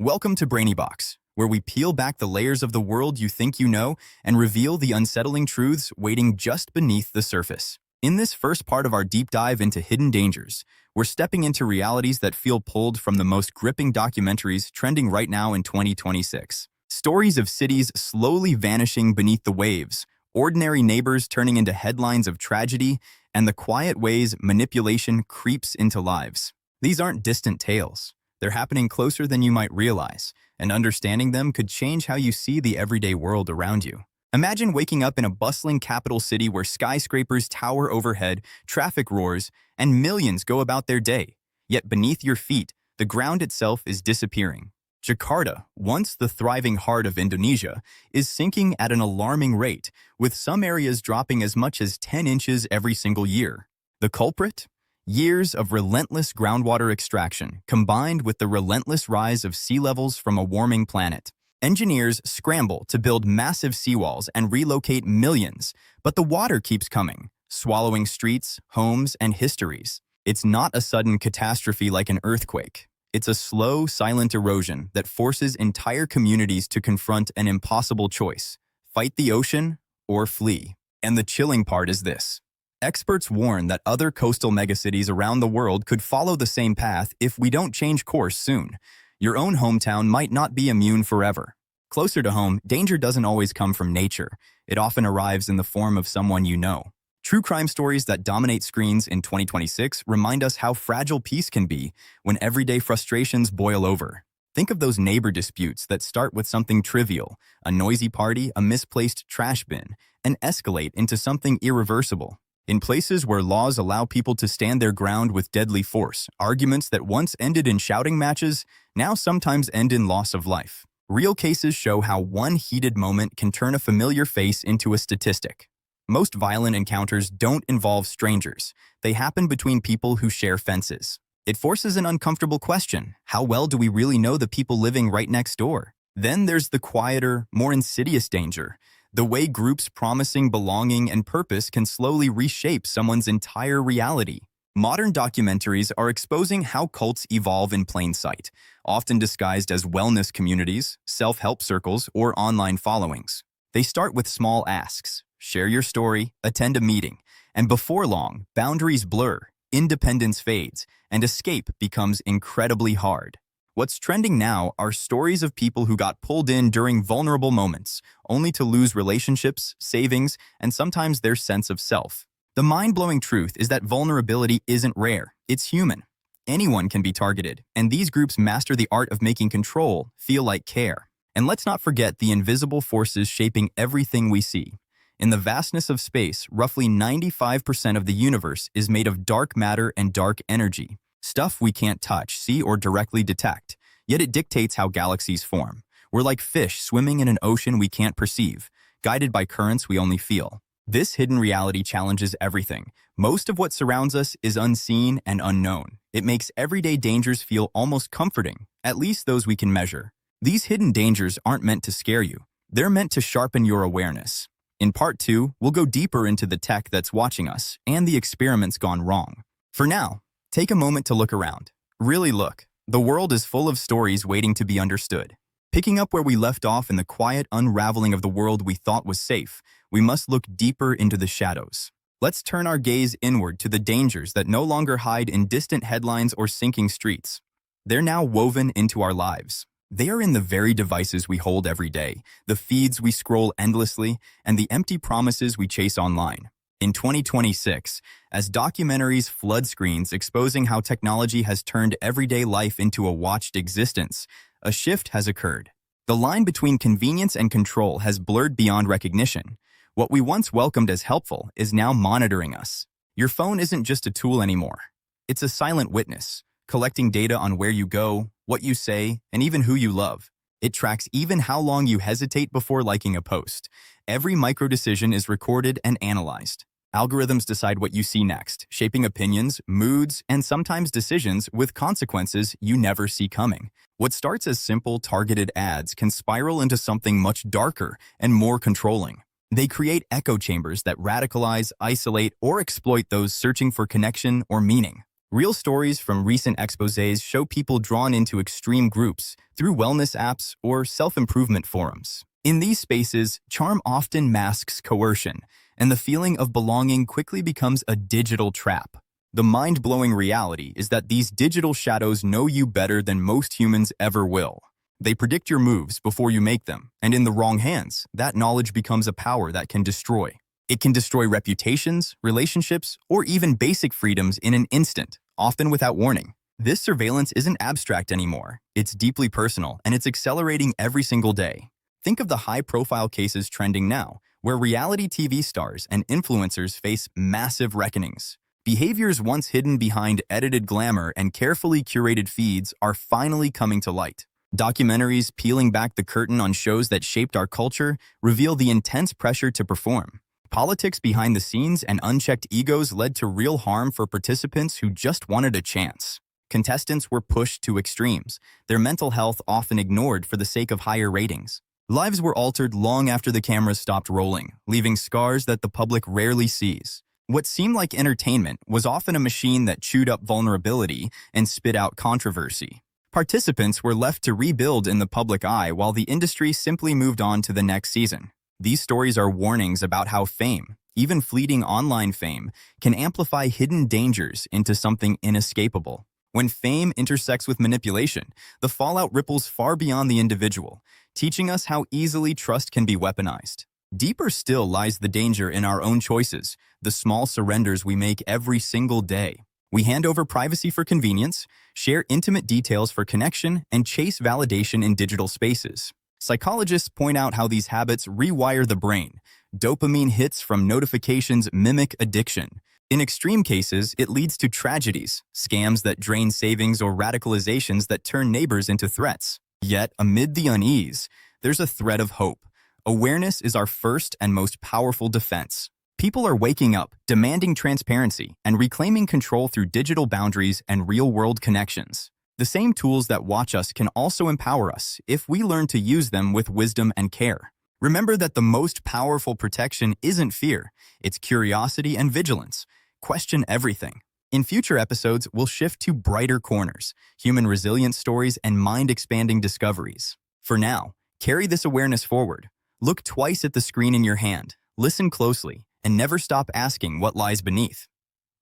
Welcome to BrainyBox, where we peel back the layers of the world you think you know and reveal the unsettling truths waiting just beneath the surface. In this first part of our deep dive into hidden dangers, we're stepping into realities that feel pulled from the most gripping documentaries trending right now in 2026. Stories of cities slowly vanishing beneath the waves, ordinary neighbors turning into headlines of tragedy, and the quiet ways manipulation creeps into lives. These aren't distant tales. They're happening closer than you might realize, and understanding them could change how you see the everyday world around you. Imagine waking up in a bustling capital city where skyscrapers tower overhead, traffic roars, and millions go about their day. Yet beneath your feet, the ground itself is disappearing. Jakarta, once the thriving heart of Indonesia, is sinking at an alarming rate, with some areas dropping as much as 10 inches every single year. The culprit? Years of relentless groundwater extraction, combined with the relentless rise of sea levels from a warming planet. Engineers scramble to build massive seawalls and relocate millions, but the water keeps coming, swallowing streets, homes, and histories. It's not a sudden catastrophe like an earthquake. It's a slow, silent erosion that forces entire communities to confront an impossible choice: fight the ocean or flee. And the chilling part is this. Experts warn that other coastal megacities around the world could follow the same path if we don't change course soon. Your own hometown might not be immune forever. Closer to home, danger doesn't always come from nature. It often arrives in the form of someone you know. True crime stories that dominate screens in 2026 remind us how fragile peace can be when everyday frustrations boil over. Think of those neighbor disputes that start with something trivial, a noisy party, a misplaced trash bin, and escalate into something irreversible. In places where laws allow people to stand their ground with deadly force, arguments that once ended in shouting matches now sometimes end in loss of life. Real cases show how one heated moment can turn a familiar face into a statistic. Most violent encounters don't involve strangers. They happen between people who share fences. It forces an uncomfortable question: how well do we really know the people living right next door? Then there's the quieter, more insidious danger. The way groups promising belonging and purpose can slowly reshape someone's entire reality. Modern documentaries are exposing how cults evolve in plain sight, often disguised as wellness communities, self-help circles, or online followings. They start with small asks: share your story, attend a meeting, and before long, boundaries blur, independence fades, and escape becomes incredibly hard. What's trending now are stories of people who got pulled in during vulnerable moments, only to lose relationships, savings, and sometimes their sense of self. The mind-blowing truth is that vulnerability isn't rare, it's human. Anyone can be targeted, and these groups master the art of making control feel like care. And let's not forget the invisible forces shaping everything we see. In the vastness of space, roughly 95% of the universe is made of dark matter and dark energy. Stuff we can't touch, see, or directly detect, yet it dictates how galaxies form. We're like fish swimming in an ocean we can't perceive, guided by currents we only feel. This hidden reality challenges everything. Most of what surrounds us is unseen and unknown. It makes everyday dangers feel almost comforting, at least those we can measure. These hidden dangers aren't meant to scare you. They're meant to sharpen your awareness. In Part 2, we'll go deeper into the tech that's watching us and the experiments gone wrong. For now, take a moment to look around. Really look. The world is full of stories waiting to be understood. Picking up where we left off in the quiet unraveling of the world we thought was safe, we must look deeper into the shadows. Let's turn our gaze inward to the dangers that no longer hide in distant headlines or sinking streets. They're now woven into our lives. They are in the very devices we hold every day, the feeds we scroll endlessly, and the empty promises we chase online. In 2026, as documentaries flood screens exposing how technology has turned everyday life into a watched existence, a shift has occurred. The line between convenience and control has blurred beyond recognition. What we once welcomed as helpful is now monitoring us. Your phone isn't just a tool anymore. It's a silent witness, collecting data on where you go, what you say, and even who you love. It tracks even how long you hesitate before liking a post. Every micro-decision is recorded and analyzed. Algorithms decide what you see next, shaping opinions, moods, and sometimes decisions with consequences you never see coming. What starts as simple, targeted ads can spiral into something much darker and more controlling. They create echo chambers that radicalize, isolate, or exploit those searching for connection or meaning. Real stories from recent exposés show people drawn into extreme groups through wellness apps or self-improvement forums. In these spaces, charm often masks coercion, and the feeling of belonging quickly becomes a digital trap. The mind-blowing reality is that these digital shadows know you better than most humans ever will. They predict your moves before you make them, and in the wrong hands, that knowledge becomes a power that can destroy. It can destroy reputations, relationships, or even basic freedoms in an instant, often without warning. This surveillance isn't abstract anymore. It's deeply personal, and it's accelerating every single day. Think of the high-profile cases trending now, where reality TV stars and influencers face massive reckonings. Behaviors once hidden behind edited glamour and carefully curated feeds are finally coming to light. Documentaries peeling back the curtain on shows that shaped our culture reveal the intense pressure to perform. Politics behind the scenes and unchecked egos led to real harm for participants who just wanted a chance. Contestants were pushed to extremes, their mental health often ignored for the sake of higher ratings. Lives were altered long after the cameras stopped rolling, leaving scars that the public rarely sees. What seemed like entertainment was often a machine that chewed up vulnerability and spit out controversy. Participants were left to rebuild in the public eye while the industry simply moved on to the next season. These stories are warnings about how fame, even fleeting online fame, can amplify hidden dangers into something inescapable. When fame intersects with manipulation, the fallout ripples far beyond the individual, teaching us how easily trust can be weaponized. Deeper still lies the danger in our own choices, the small surrenders we make every single day. We hand over privacy for convenience, share intimate details for connection, and chase validation in digital spaces. Psychologists point out how these habits rewire the brain. Dopamine hits from notifications mimic addiction. In extreme cases, it leads to tragedies, scams that drain savings or radicalizations that turn neighbors into threats. Yet, amid the unease, there's a thread of hope. Awareness is our first and most powerful defense. People are waking up, demanding transparency, and reclaiming control through digital boundaries and real-world connections. The same tools that watch us can also empower us if we learn to use them with wisdom and care. Remember that the most powerful protection isn't fear, it's curiosity and vigilance. Question everything. In future episodes, we'll shift to brighter corners, human resilience stories, and mind-expanding discoveries. For now, carry this awareness forward. Look twice at the screen in your hand, listen closely, and never stop asking what lies beneath.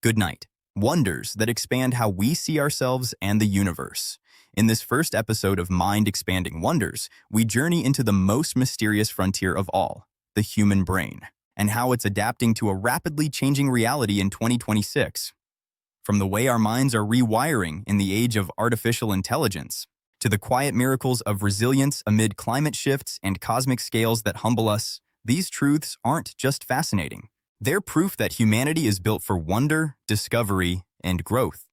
Good night. Wonders that expand how we see ourselves and the universe. In this first episode of Mind-Expanding Wonders, we journey into the most mysterious frontier of all, the human brain, and how it's adapting to a rapidly changing reality in 2026. From the way our minds are rewiring in the age of artificial intelligence, to the quiet miracles of resilience amid climate shifts and cosmic scales that humble us, these truths aren't just fascinating. They're proof that humanity is built for wonder, discovery, and growth.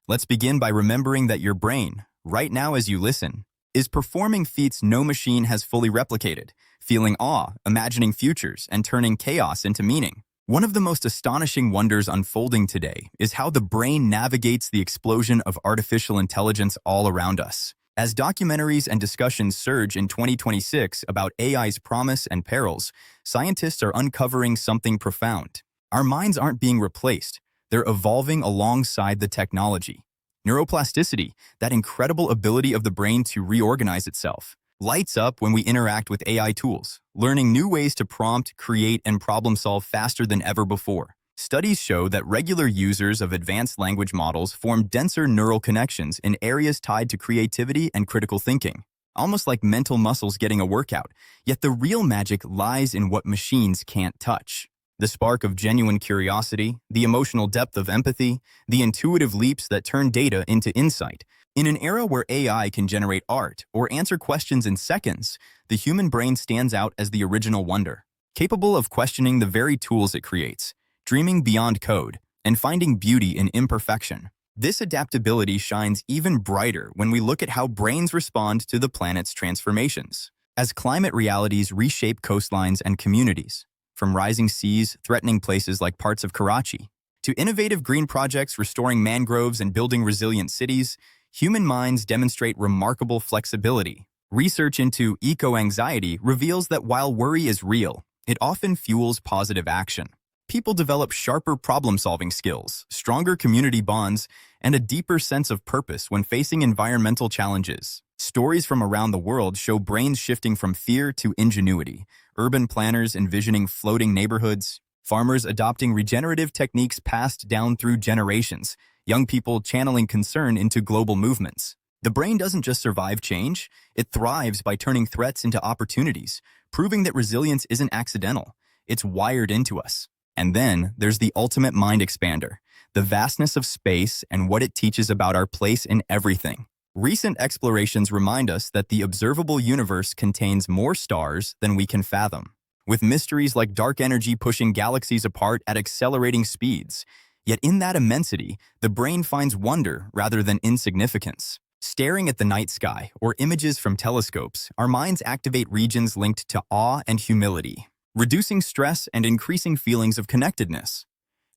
Let's begin by remembering that your brain, right now as you listen, is performing feats no machine has fully replicated, feeling awe, imagining futures, and turning chaos into meaning. One of the most astonishing wonders unfolding today is how the brain navigates the explosion of artificial intelligence all around us. As documentaries and discussions surge in 2026 about AI's promise and perils, scientists are uncovering something profound. Our minds aren't being replaced, they're evolving alongside the technology. Neuroplasticity, that incredible ability of the brain to reorganize itself, lights up when we interact with AI tools, learning new ways to prompt, create, and problem-solve faster than ever before. Studies show that regular users of advanced language models form denser neural connections in areas tied to creativity and critical thinking, almost like mental muscles getting a workout. Yet the real magic lies in what machines can't touch. The spark of genuine curiosity, the emotional depth of empathy, the intuitive leaps that turn data into insight. In an era where AI can generate art or answer questions in seconds, the human brain stands out as the original wonder, capable of questioning the very tools it creates, dreaming beyond code, and finding beauty in imperfection. This adaptability shines even brighter when we look at how brains respond to the planet's transformations. As climate realities reshape coastlines and communities, from rising seas threatening places like parts of Karachi, to innovative green projects restoring mangroves and building resilient cities, human minds demonstrate remarkable flexibility. Research into eco-anxiety reveals that while worry is real, it often fuels positive action. people develop sharper problem-solving skills, stronger community bonds, and a deeper sense of purpose when facing environmental challenges. Stories from around the world show brains shifting from fear to ingenuity, urban planners envisioning floating neighborhoods, farmers adopting regenerative techniques passed down through generations, young people channeling concern into global movements. The brain doesn't just survive change, it thrives by turning threats into opportunities, proving that resilience isn't accidental, it's wired into us. And then there's the ultimate mind expander, the vastness of space and what it teaches about our place in everything. Recent explorations remind us that the observable universe contains more stars than we can fathom, with mysteries like dark energy pushing galaxies apart at accelerating speeds. Yet in that immensity, the brain finds wonder rather than insignificance. Staring at the night sky or images from telescopes, our minds activate regions linked to awe and humility, reducing stress and increasing feelings of connectedness.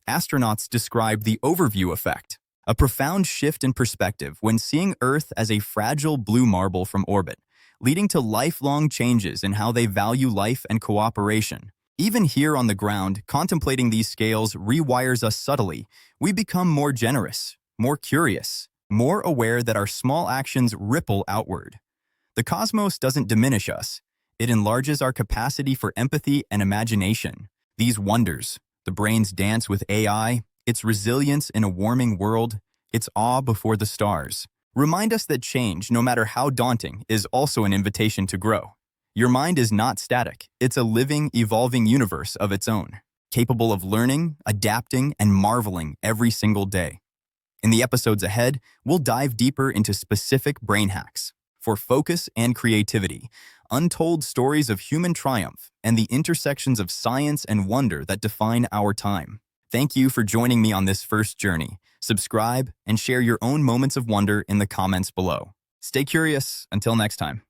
Astronauts describe the overview effect, a profound shift in perspective when seeing Earth as a fragile blue marble from orbit, leading to lifelong changes in how they value life and cooperation. Even here on the ground, contemplating these scales rewires us subtly. We become more generous, more curious, more aware that our small actions ripple outward. The cosmos doesn't diminish us. It enlarges our capacity for empathy and imagination. These wonders, the brain's dance with AI, its resilience in a warming world, its awe before the stars, remind us that change, no matter how daunting, is also an invitation to grow. Your mind is not static. It's a living, evolving universe of its own, capable of learning, adapting, and marveling every single day. In the episodes ahead, we'll dive deeper into specific brain hacks for focus and creativity, untold stories of human triumph, and the intersections of science and wonder that define our time. Thank you for joining me on this first journey. Subscribe and share your own moments of wonder in the comments below. Stay curious. Until next time.